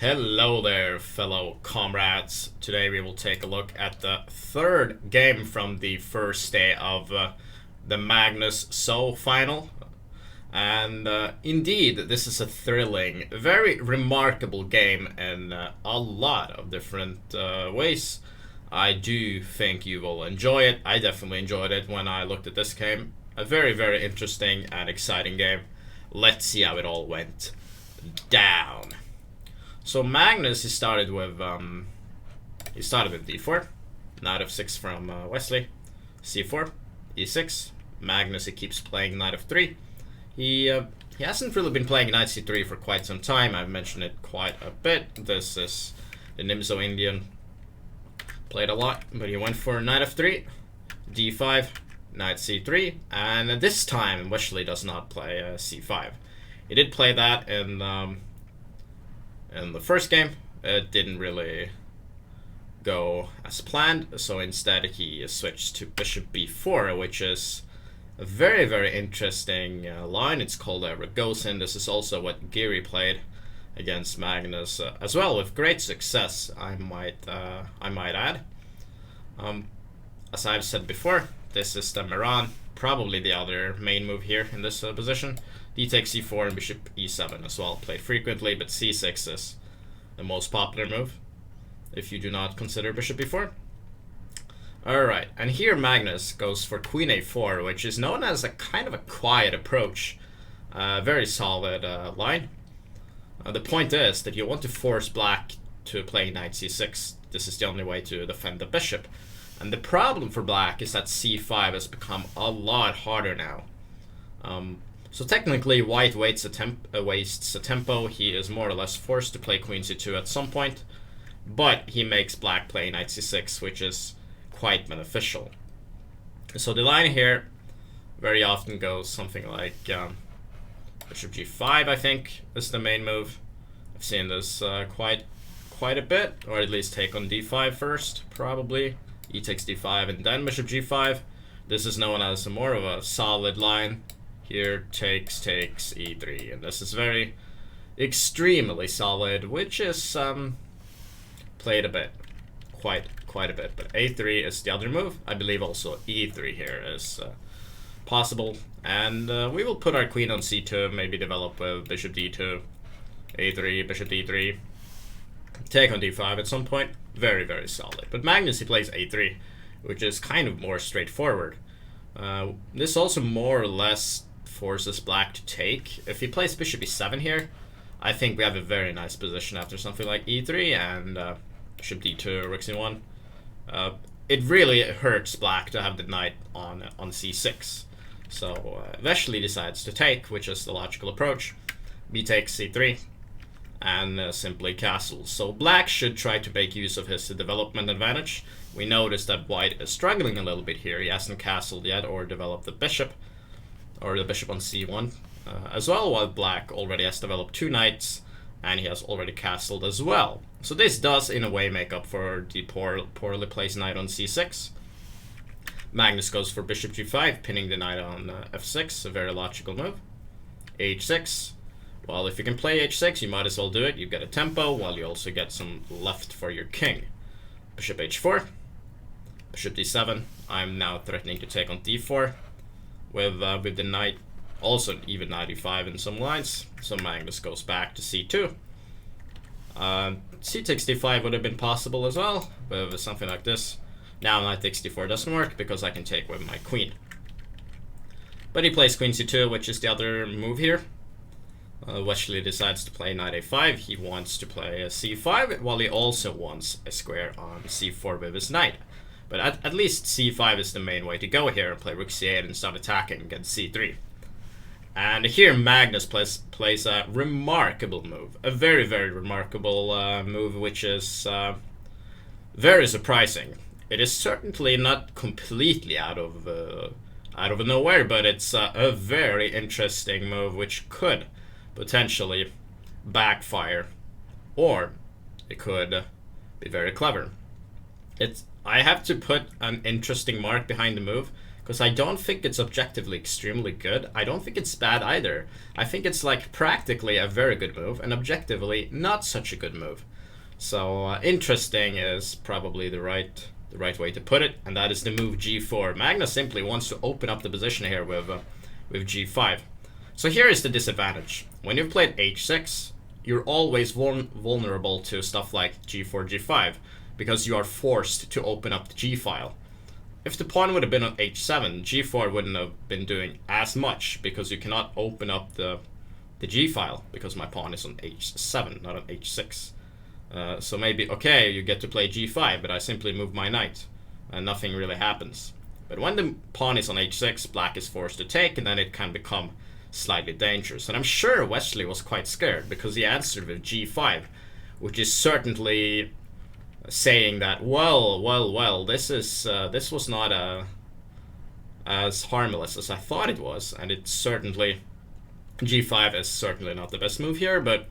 Hello there, fellow comrades. Today we will take a look at the third game from the first day of the Magnus So final. And indeed, this is a thrilling, very remarkable game in a lot of different ways. I do think you will enjoy it. I definitely enjoyed it when I looked at this game. A very, very interesting and exciting game. Let's see how it all went down. So Magnus, he started with d4, knight of 6 from Wesley, c4, e6. Magnus, he keeps playing knight of 3. He hasn't really been playing knight c3 for quite some time. I've mentioned it quite a bit. This is the Nimzo Indian. Played a lot, but he went for knight of 3, d5, knight c3, and this time Wesley does not play c5. He did play that in the first game. It didn't really go as planned, so instead he switched to bishop b4, which is a very, very interesting line. It's called Rogozin. This is also what Geary played against Magnus as well, with great success, I might add. As I've said before, this is the Miran, probably the other main move here in this position. D takes c4 and bishop e7 as well, played frequently, but c6 is the most popular move if you do not consider bishop e4. Alright, and here Magnus goes for queen a4, which is known as a kind of a quiet approach. Very solid line. The point is that you want to force black to play knight c6. This is the only way to defend the bishop. And the problem for black is that c5 has become a lot harder now. So technically white wastes a tempo. He is more or less forced to play queen c2 at some point, but he makes black play knight c6, which is quite beneficial. So the line here very often goes something like bishop g5, I think, is the main move. I've seen this quite a bit, or at least take on d5 first, probably. E takes d5 and then bishop g5. This is known as more of a solid line. Here takes e3, and this is very extremely solid, which is played a bit, quite a bit. But a3 is the other move. I believe also e3 here is possible, and we will put our queen on c2, maybe develop with bishop d2, a3, bishop d3, take on d5 at some point. Very, very solid. But Magnus, he plays a3, which is kind of more straightforward. This also more or less forces black to take. If he plays bishop e7 here, I think we have a very nice position after something like e3 and bishop d2, rook c1. It really hurts black to have the knight on c6. So Wesley decides to take, which is the logical approach. B takes c3 and simply castles. So black should try to make use of his development advantage. We notice that white is struggling a little bit here. He hasn't castled yet or developed the bishop, or the bishop on c1 as well, while black already has developed 2 knights and he has already castled as well. So this does in a way make up for the poorly placed knight on c6. Magnus goes for bishop g5, pinning the knight on f6, a very logical move. h6. Well, if you can play h6, you might as well do it. You get a tempo, while you also get some left for your king. Bishop h4, bishop d7. I'm now threatening to take on d4 with the knight, also even knight e5 in some lines. So Magnus goes back to c2. C takes d5 would have been possible as well, with something like this. Now knight takes d4 doesn't work because I can take with my queen. But he plays queen c2, which is the other move here. Wesley decides to play knight a5. He wants to play a c5, while he also wants a square on c4 with his knight. But at least c5 is the main way to go here, and play rook c8 and start attacking against c3. And here Magnus plays a remarkable move. A very, very remarkable move, which is very surprising. It is certainly not completely out of nowhere, but it's a very interesting move, which could potentially backfire, or it could be very clever. I have to put an interesting mark behind the move. because I don't think it's objectively extremely good. I don't think it's bad either. I think it's like practically a very good move and objectively not such a good move. So interesting is probably the right way to put it, and that is the move g4. Magnus simply wants to open up the position here with g5. So here is the disadvantage. When you've played h6, you're always vulnerable to stuff like g4, g5, because you are forced to open up the g file. If the pawn would have been on h7, g4 wouldn't have been doing as much, because you cannot open up the g file, because my pawn is on h7, not on h6. So maybe, okay, you get to play g5, but I simply move my knight, and nothing really happens. But when the pawn is on h6, black is forced to take, and then it can become slightly dangerous. And I'm sure Wesley was quite scared, because he answered with g5, which is certainly saying that, well, this was not as harmless as I thought it was, and it's certainly, g5 is certainly not the best move here, but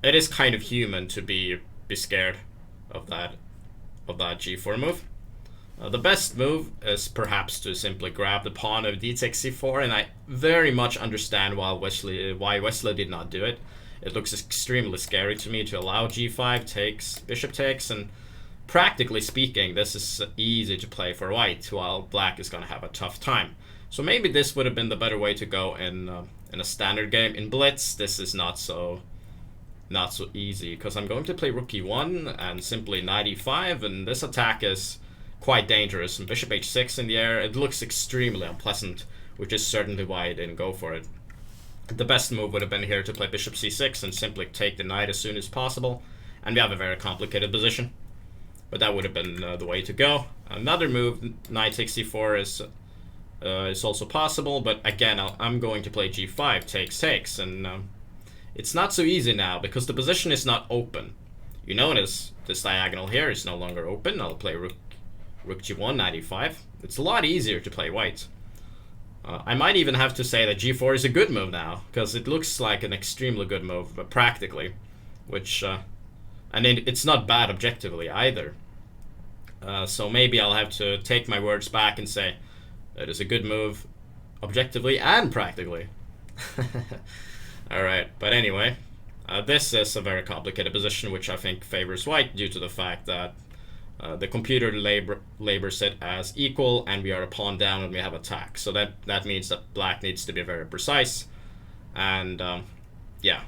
it is kind of human to be scared of that g4 move. The best move is perhaps to simply grab the pawn of d takes c4, and I very much understand why Wesley did not do it. It looks extremely scary to me to allow g5 takes, bishop takes, and practically speaking, this is easy to play for white, while black is going to have a tough time. So maybe this would have been the better way to go in a standard game. In blitz, this is not so easy, because I'm going to play rook e1 and simply knight e5, and this attack is quite dangerous. And bishop h6 in the air, it looks extremely unpleasant, which is certainly why I didn't go for it. The best move would have been here to play bishop c6 and simply take the knight as soon as possible, and we have a very complicated position. But that would have been the way to go. Another move, knight takes c4, is also possible, but again, I'm going to play g5 takes, and it's not so easy now, because the position is not open. You notice this diagonal here is no longer open. I'll play rook g1, knight e5. It's a lot easier to play white. I might even have to say that g4 is a good move now, because it looks like an extremely good move, but practically, which and it's not bad objectively either. So maybe I'll have to take my words back and say it is a good move objectively and practically. Alright, but anyway, this is a very complicated position, which I think favors white due to the fact that the computer labels it as equal, and we are a pawn down and we have attack. So that means that black needs to be very precise. And yeah.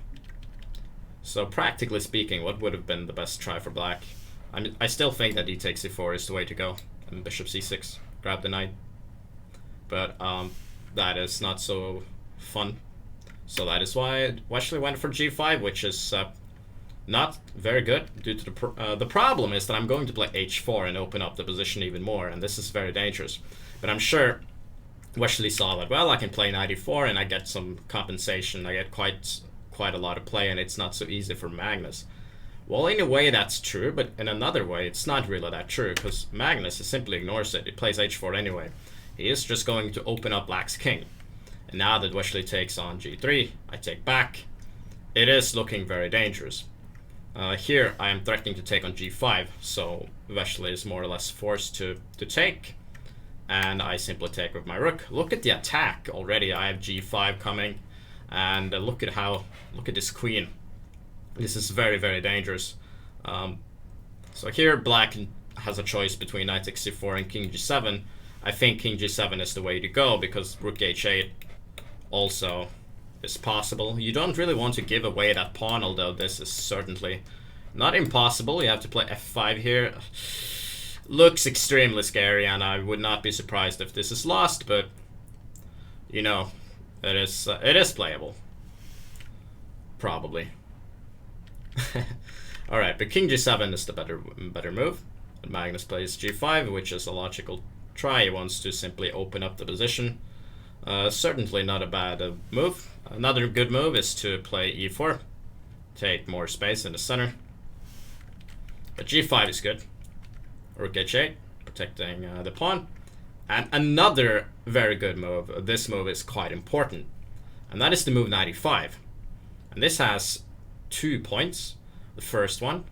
So practically speaking, what would have been the best try for black? I still think that d takes c4 is the way to go, and bishop c6, grab the knight. But that is not so fun. So that is why Wesley went for g5, which is not very good due to the problem is that I'm going to play h4 and open up the position even more, and this is very dangerous. But I'm sure Wesley saw that, well, I can play knight e4 and I get some compensation. I get quite a lot of play, and it's not so easy for Magnus. Well, in a way that's true, but in another way it's not really that true, because Magnus simply ignores it. He plays h4 anyway. He is just going to open up black's king. And now that Wesley takes on g3, I take back. It is looking very dangerous. Here I am threatening to take on g5, so Wesley is more or less forced to take, and I simply take with my rook. Look at the attack already. I have g5 coming, and look at this queen. This is very, very dangerous. So here black has a choice between knight takes c4 and king g7. I think king g7 is the way to go, because rook h8 also is possible. You don't really want to give away that pawn, although this is certainly not impossible. You have to play f5 here. Looks extremely scary, and I would not be surprised if this is lost, but you know, it is playable. Probably. Alright, but king g7 is the better move. And Magnus plays g5, which is a logical try. He wants to simply open up the position. Certainly not a bad move. Another good move is to play e4, take more space in the center. But g5 is good. Rook h8, protecting the pawn. And another very good move, this move is quite important, and that is the move knight e5. And this has 2 points. The first one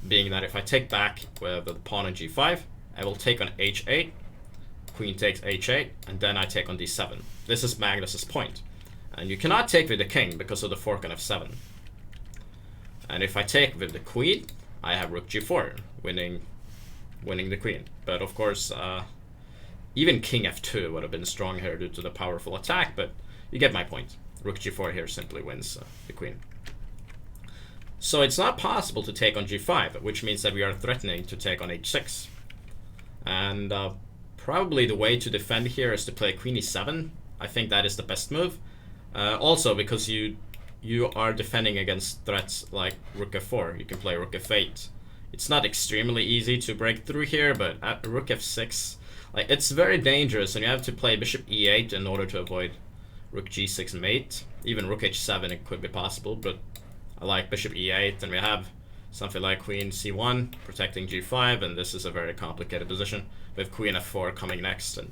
being that if I take back with the pawn on g5, I will take on h8, queen takes h8, and then I take on d7. This is Magnus's point. And you cannot take with the king because of the fork on f7. And if I take with the queen, I have rook g4, winning the queen. But of course, even king f2 would have been strong here due to the powerful attack, but you get my point. Rook g4 here simply wins the queen. So it's not possible to take on g5, which means that we are threatening to take on h6. And probably the way to defend here is to play queen e7. I think that is the best move. Also, because you are defending against threats like rook f4, you can play rook f8. It's not extremely easy to break through here, but at rook f6, like, it's very dangerous, and you have to play bishop e8 in order to avoid rook g6 mate. Even rook h7 it could be possible, but I like bishop e8, and we have something like queen c1 protecting g5, and this is a very complicated position with queen f4 coming next, and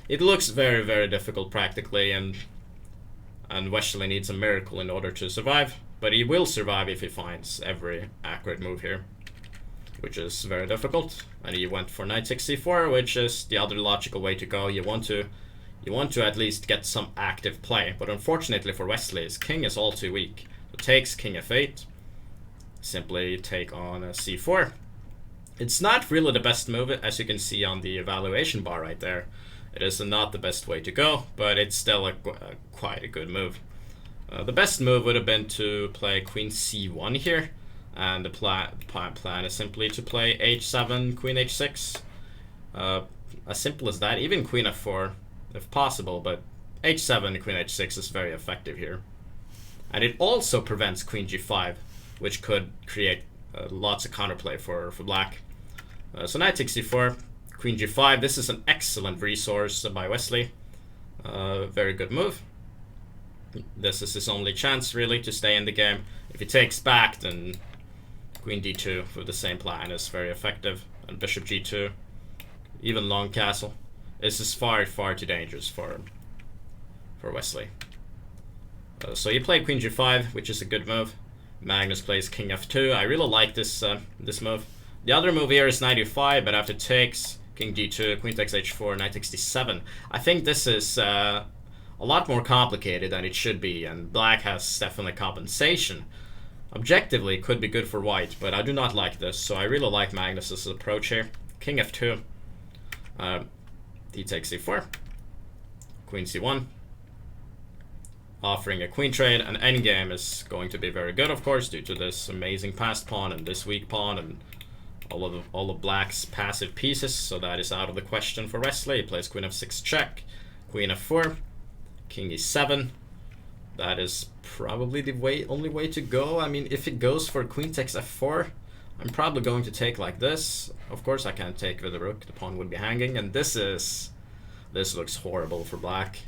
it looks very, very difficult practically, and Wesley needs a miracle in order to survive, but he will survive if he finds every accurate move here, which is very difficult. And he went for knight takes c4, which is the other logical way to go. You want to at least get some active play, but unfortunately for Wesley, his king is all too weak. So takes king f8, simply take on a c4. It's not really the best move, as you can see on the evaluation bar right there. It is not the best way to go, but it's still quite a good move. The best move would have been to play queen c1 here, and the plan is simply to play h7, queen h6. As simple as that. Even queen f4 if possible, but h7, queen h6 is very effective here. And it also prevents queen g5, which could create lots of counterplay for black. So knight takes c4, queen g5. This is an excellent resource by Wesley. Very good move. This is his only chance really to stay in the game. If he takes back, then queen d2 with the same plan is very effective, and bishop g2, even long castle. This is far, far too dangerous for Wesley. So he played queen g5, which is a good move. Magnus plays king f2. I really like this this move. The other move here is knight e5, but after takes, king d2, queen takes h4, knight takes d7. I think this is a lot more complicated than it should be, and black has definitely compensation. Objectively, it could be good for white, but I do not like this, so I really like Magnus's approach here. King f2, d takes c4, queen c1, offering a queen trade, and endgame is going to be very good, of course, due to this amazing passed pawn and this weak pawn and all of black's passive pieces, so that is out of the question for Wesley. He plays queen f6 check, queen f4, king e7. That is probably the only way to go. I mean, if it goes for queen takes f4, I'm probably going to take like this. Of course, I can't take with the rook. The pawn would be hanging, and this looks horrible for black.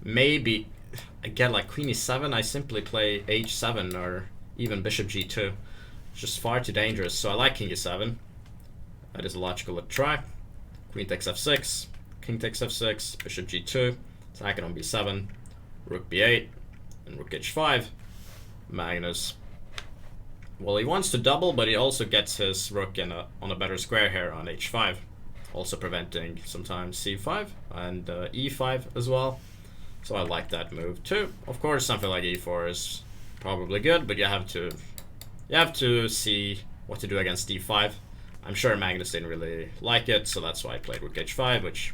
Maybe again, like queen e7, I simply play h7 or even bishop g2. It's just far too dangerous. So I like king e7. That is a logical try. Queen takes f6, king takes f6, bishop g2, attacking on b7, rook b8, and rook h5. Magnus, well, he wants to double, but he also gets his rook on a better square here on h5, also preventing sometimes c5 and e5 as well. So I like that move too. Of course, something like e4 is probably good, but you have to see what to do against d5. I'm sure Magnus didn't really like it, so that's why I played rook h5, which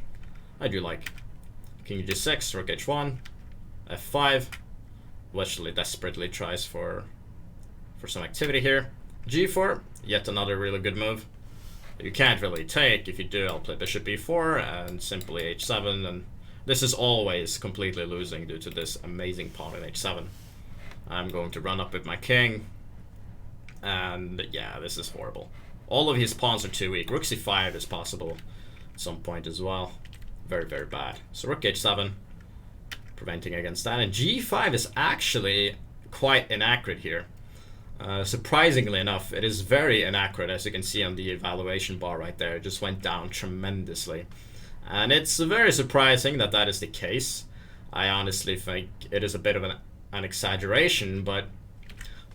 I do like. King g6, rook h1, f5. Wesley desperately tries for some activity here. g4, yet another really good move. You can't really take. If you do, I'll play bishop e4 and simply h7, and this is always completely losing due to this amazing pawn in h7. I'm going to run up with my king, and yeah, this is horrible. All of his pawns are too weak. Rook c5 is possible at some point as well. Very, very bad. So rook h7, preventing against that, and g5 is actually quite inaccurate here. Surprisingly enough, it is very inaccurate, as you can see on the evaluation bar right there. It just went down tremendously. And it's very surprising that that is the case. I honestly think it is a bit of an exaggeration, but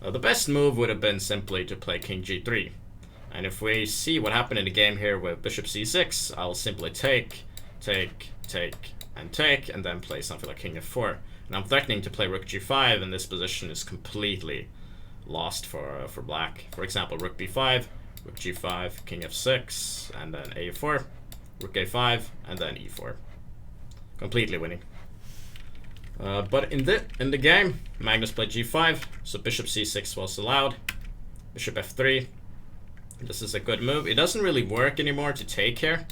the best move would have been simply to play king g3. And if we see what happened in the game here with bishop c6, I'll simply take take, and take, and then play something like king f4. And I'm threatening to play rook g5, and this position is completely lost for black. For example, rook b5, rook g5, king f6, and then a4, rook a5, and then e4. Completely winning. But in the game, Magnus played g5, so bishop c6 was allowed. Bishop f3. This is a good move. It doesn't really work anymore to take here.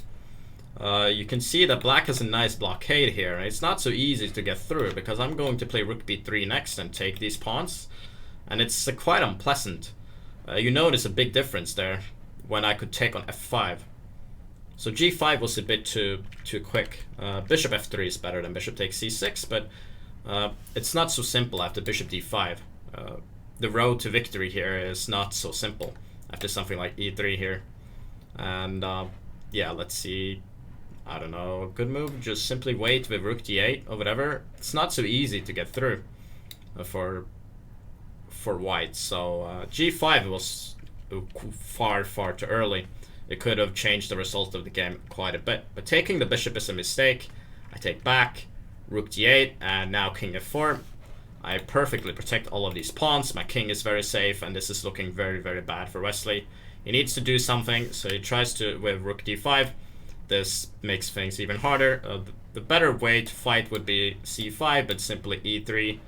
You can see that black has a nice blockade here. It's not so easy to get through because I'm going to play rook b3 next and take these pawns. And it's quite unpleasant. You notice a big difference there when I could take on f5. So g5 was a bit too quick. Bishop f3 is better than bishop takes c6, but it's not so simple after bishop d5. The road to victory here is not so simple after something like e3 here. And yeah, let's see. I don't know, a good move, just simply wait with rook d8 or whatever. It's not so easy to get through for white. So g5 was far too early. It could have changed the result of the game quite a bit. But taking the bishop is a mistake. I take back, rook d8, and now king f4. I perfectly protect all of these pawns. My king is very safe, and this is looking very bad for Wesley. He needs to do something, so he tries to with rook d5. This makes things even harder. The better way to fight would be c5, but simply e3,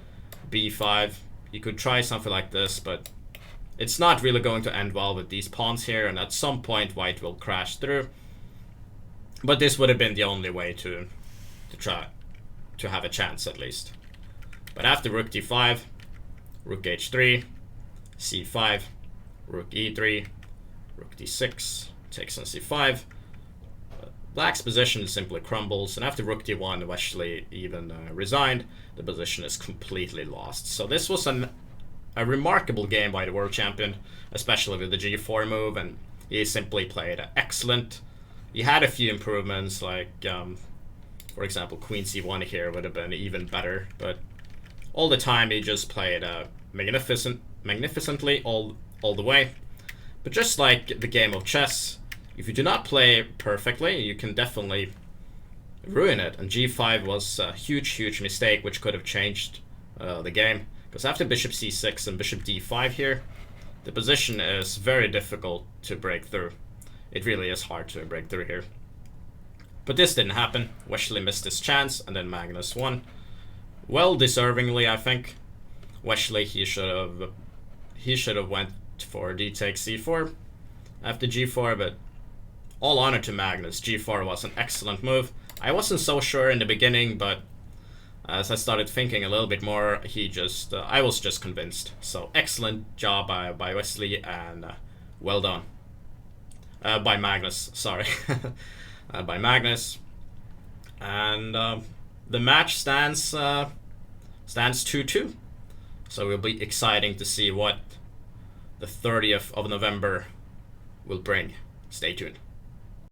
b5. You could try something like this, but it's not really going to end well with these pawns here, and at some point white will crash through. But this would have been the only way to try to have a chance at least. But after rook d5, rook h3, c5, rook e3, rook d6, takes on c5. Black's position simply crumbles, and after rook d1, Wesley even resigned. The position is completely lost. So this was a remarkable game by the world champion, especially with the g4 move, and he simply played excellent. He had a few improvements, like for example, queen c1 here would have been even better, but all the time he just played magnificently all the way. But just like the game of chess, if you do not play perfectly, you can definitely ruin it. And g5 was a huge mistake, which could have changed the game. Because after bishop c6 and bishop d5 here, the position is very difficult to break through. It really is hard to break through here. But this didn't happen. Wesley missed his chance, and then Magnus won. Well, deservingly, I think. Wesley, he should have went for d takes c4 after g4, but all honor to Magnus. G4 was an excellent move. I wasn't so sure in the beginning, but as I started thinking a little bit more, I was just convinced. So excellent job by Wesley, and well done. By Magnus, sorry. By Magnus. And the match stands 2-2. So it'll be exciting to see what the 30th of November will bring. Stay tuned.